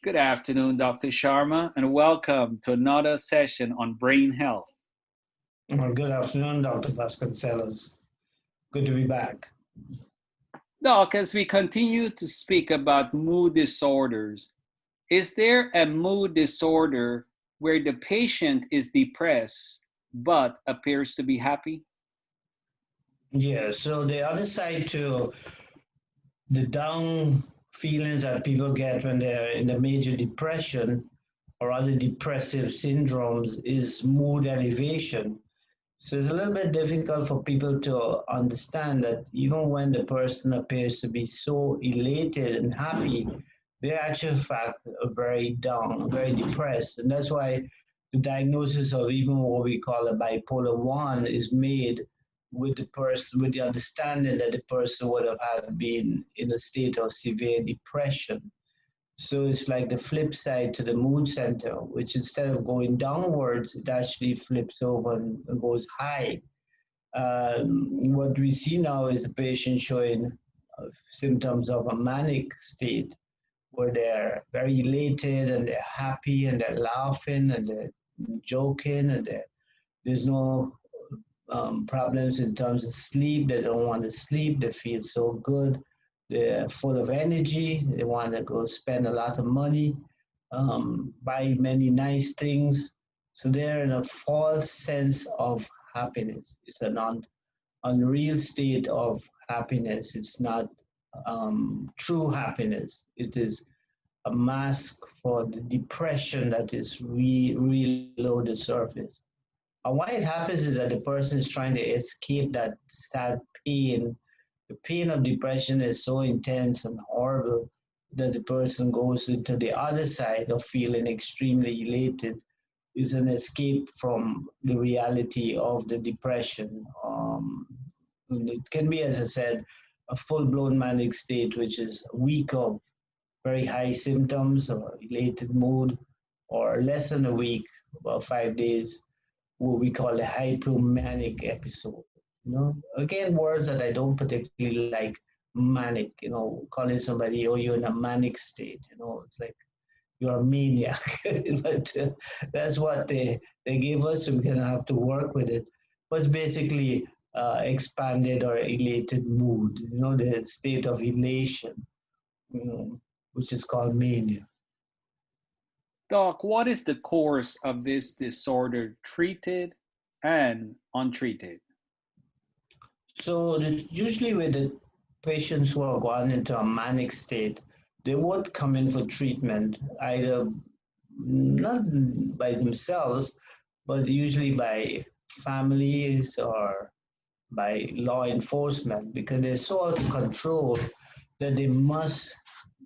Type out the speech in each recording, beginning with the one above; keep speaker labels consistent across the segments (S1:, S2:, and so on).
S1: Good afternoon, Dr. Sharma, and welcome to another session on brain health.
S2: Good afternoon, Dr. Vasconcelos. Good to be back.
S1: Doc, as we continue to speak about mood disorders, is there a mood disorder where the patient is depressed but appears to be happy?
S2: Yeah, so the other side to the down feelings that people get when they're in a major depression or other depressive syndromes is mood elevation. So it's a little bit difficult for people to understand that even when the person appears to be so elated and happy, they're actually, in fact, very down, very depressed. And that's why the diagnosis of even what we call a bipolar 1 is made with the person, with the understanding that the person would have had been in a state of severe depression. So it's like the flip side to the mood center, which instead of going downwards, it actually flips over and goes high. What we see now is a patient showing symptoms of a manic state where they're very elated and they're happy and they're laughing and they're joking and there's no problems in terms of sleep. They don't want to sleep. They feel so good. They're full of energy. They want to go spend a lot of money, buy many nice things. So they're in a false sense of happiness. It's an unreal state of happiness. It's not true happiness. It is a mask for the depression that is really below the surface. And why it happens is that the person is trying to escape that sad pain. The pain of depression is so intense and horrible that the person goes into the other side of feeling extremely elated. Is an escape from the reality of the depression. And it can be, as I said, a full-blown manic state, which is a week of very high symptoms or elated mood, or less than a week, about 5 days, what we call a hypomanic episode. Again, words that I don't particularly like, manic. Calling somebody, oh, you're in a manic state. It's like you're a maniac. But that's what they gave us, so we're gonna have to work with it. But it's basically expanded or elated mood. The state of elation, which is called mania.
S1: Doc, what is the course of this disorder, treated and untreated?
S2: So usually with the patients who are going into a manic state, they would come in for treatment, either not by themselves, but usually by families or by law enforcement, because they're so out of control that they must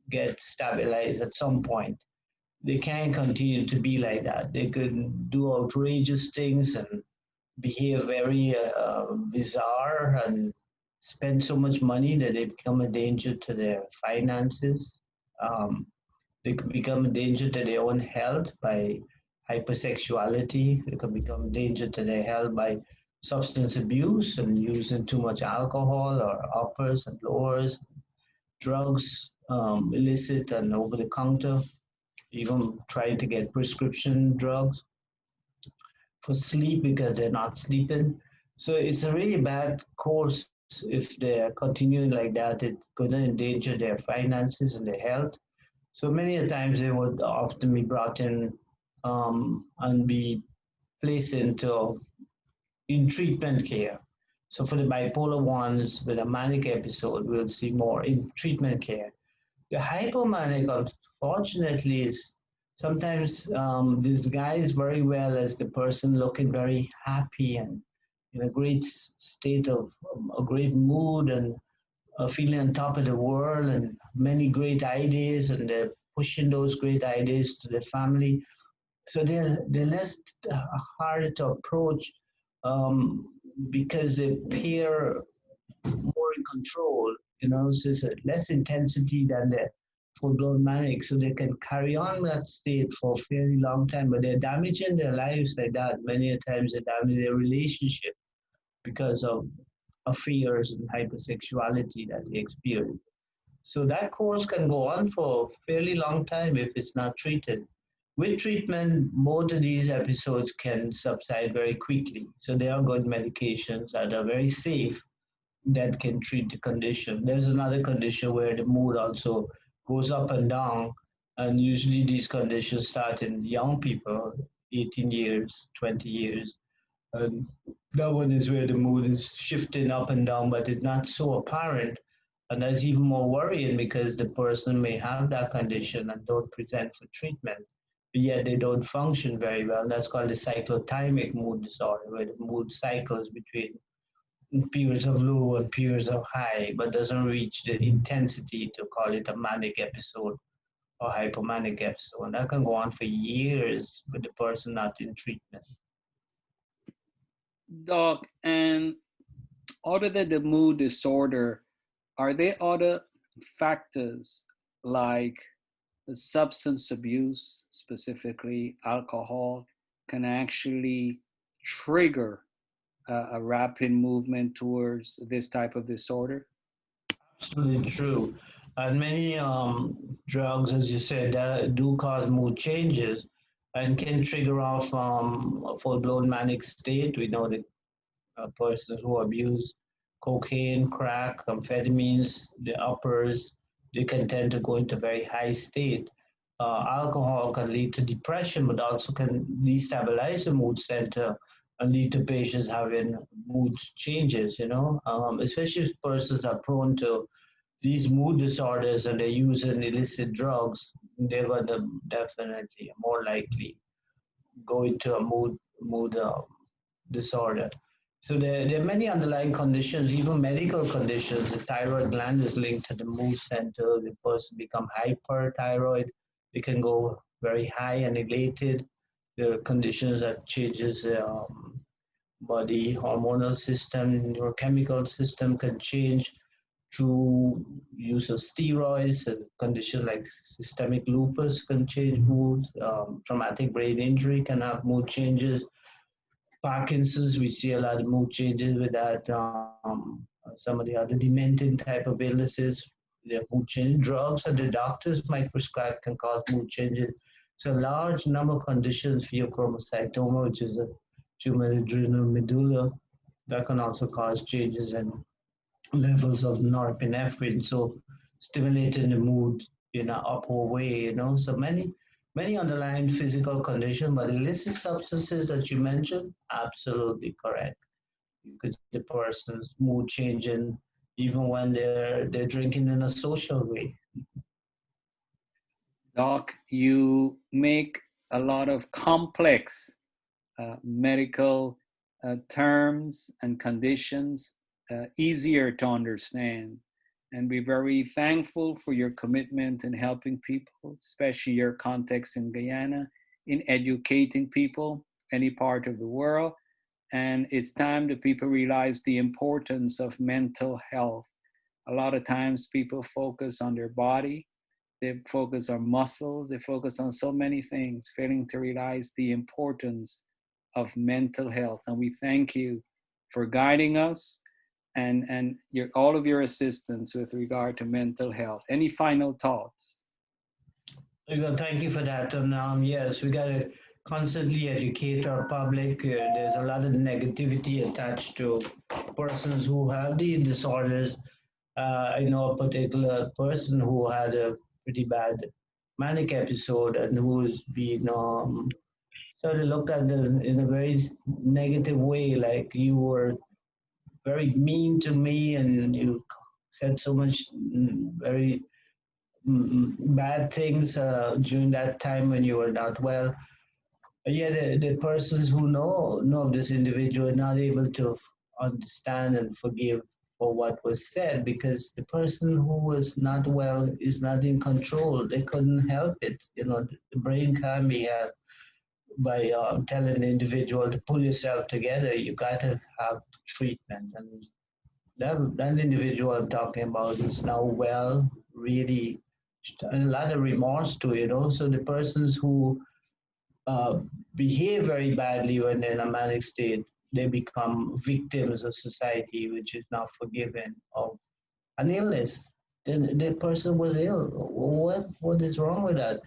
S2: get stabilized at some point. They can't continue to be like that. They could do outrageous things and behave very bizarre and spend so much money that they become a danger to their finances. Um, they could become a danger to their own health by hypersexuality. They could become a danger to their health by substance abuse and using too much alcohol or uppers and lowers, drugs, illicit and over the counter, even trying to get prescription drugs for sleep because they're not sleeping. So it's a really bad course if they're continuing like that. It's going to endanger their finances and their health. So many a times they would often be brought in and be placed into in treatment care. So for the bipolar ones with a manic episode, we'll see more in treatment care. The hypomanic, unfortunately, is sometimes disguised very well as the person looking very happy and in a great state of a great mood and feeling on top of the world and many great ideas, and they're pushing those great ideas to the family. So they're less hard to approach um, because they appear more in control, so it's a less intensity than the full-blown manic, so they can carry on that state for a fairly long time, but they're damaging their lives like that. Many times they damage their relationship because of affairs and hypersexuality that they experience. So that course can go on for a fairly long time if it's not treated. With treatment, both of these episodes can subside very quickly. So there are good medications that are very safe that can treat the condition. There's another condition where the mood also goes up and down, and usually these conditions start in young people, 18 years, 20 years. And that one is where the mood is shifting up and down, but it's not so apparent. And that's even more worrying because the person may have that condition and don't present for treatment, but yet they don't function very well. That's called the cyclotimic mood disorder, where the mood cycles between periods of low and periods of high, but doesn't reach the intensity to call it a manic episode or hypomanic episode. And that can go on for years with the person not in treatment.
S1: Doc, and other than the mood disorder, are there other factors like the substance abuse, specifically alcohol, can actually trigger a rapid movement towards this type of disorder?
S2: Absolutely true. And many drugs, as you said, do cause mood changes and can trigger off a full-blown manic state. We know that persons who abuse cocaine, crack, amphetamines, the uppers, they can tend to go into very high state. Alcohol can lead to depression, but also can destabilize the mood center and lead to patients having mood changes, especially if persons are prone to these mood disorders and they're using illicit drugs, they're going to definitely more likely go into a mood disorder. So there are many underlying conditions, even medical conditions. The thyroid gland is linked to the mood center. The person become hyperthyroid. They can go very high and elated. There are conditions that changes body hormonal system, neurochemical system can change through use of steroids. And conditions like systemic lupus can change mood. Traumatic brain injury can have mood changes. Parkinson's, we see a lot of mood changes with that. Some of the other dementing type of illnesses, the mood change drugs that the doctors might prescribe can cause mood changes. So, a large number of conditions, pheochromocytoma, which is a tumor adrenal medulla, that can also cause changes in levels of norepinephrine, so stimulating the mood in an upward way, So many underlying physical conditions, but illicit substances that you mentioned, absolutely correct. You could see the person's mood changing even when they're drinking in a social way.
S1: Doc, you make a lot of complex medical terms and conditions easier to understand. And we're very thankful for your commitment in helping people, especially your context in Guyana, in educating people, any part of the world. And it's time that people realize the importance of mental health. A lot of times people focus on their body, they focus on muscles, they focus on so many things, failing to realize the importance of mental health. And we thank you for guiding us and all of your assistance with regard to mental health. Any final thoughts?
S2: Well, thank you for that. And yes, we got to constantly educate our public. There's a lot of negativity attached to persons who have these disorders. I know a particular person who had a pretty bad manic episode and who's been sort of looked at in a very negative way, like you were very mean to me and you said so much very bad things during that time when you were not well. Yeah, the persons who know of this individual are not able to understand and forgive for what was said because the person who was not well is not in control. They couldn't help it. The brain can be helped by telling the individual to pull yourself together. You got to have treatment, and that individual I'm talking about is now well, really a lot of remorse to it. Also, the persons who uh, behave very badly when they're in a manic state, they become victims of society, which is not forgiven of an illness. then the person was ill. What is wrong with that?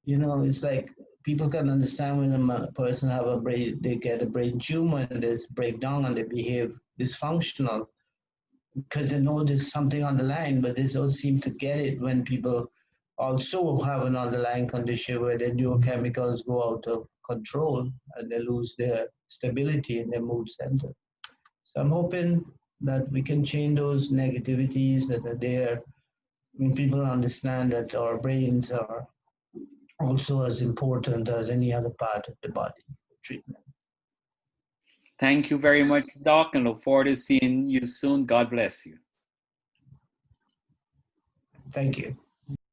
S2: It's like people can understand when a person have a brain, they get a brain tumor and they break down and they behave dysfunctional because they know there's something on the line, but they don't seem to get it when people also have an underlying condition where their neurochemicals go out of control and they lose their stability in their mood center. So I'm hoping that we can change those negativities that are there when people understand that our brains are also as important as any other part of the body treatment.
S1: Thank you very much, Doc, and look forward to seeing you soon. God bless you.
S2: Thank you.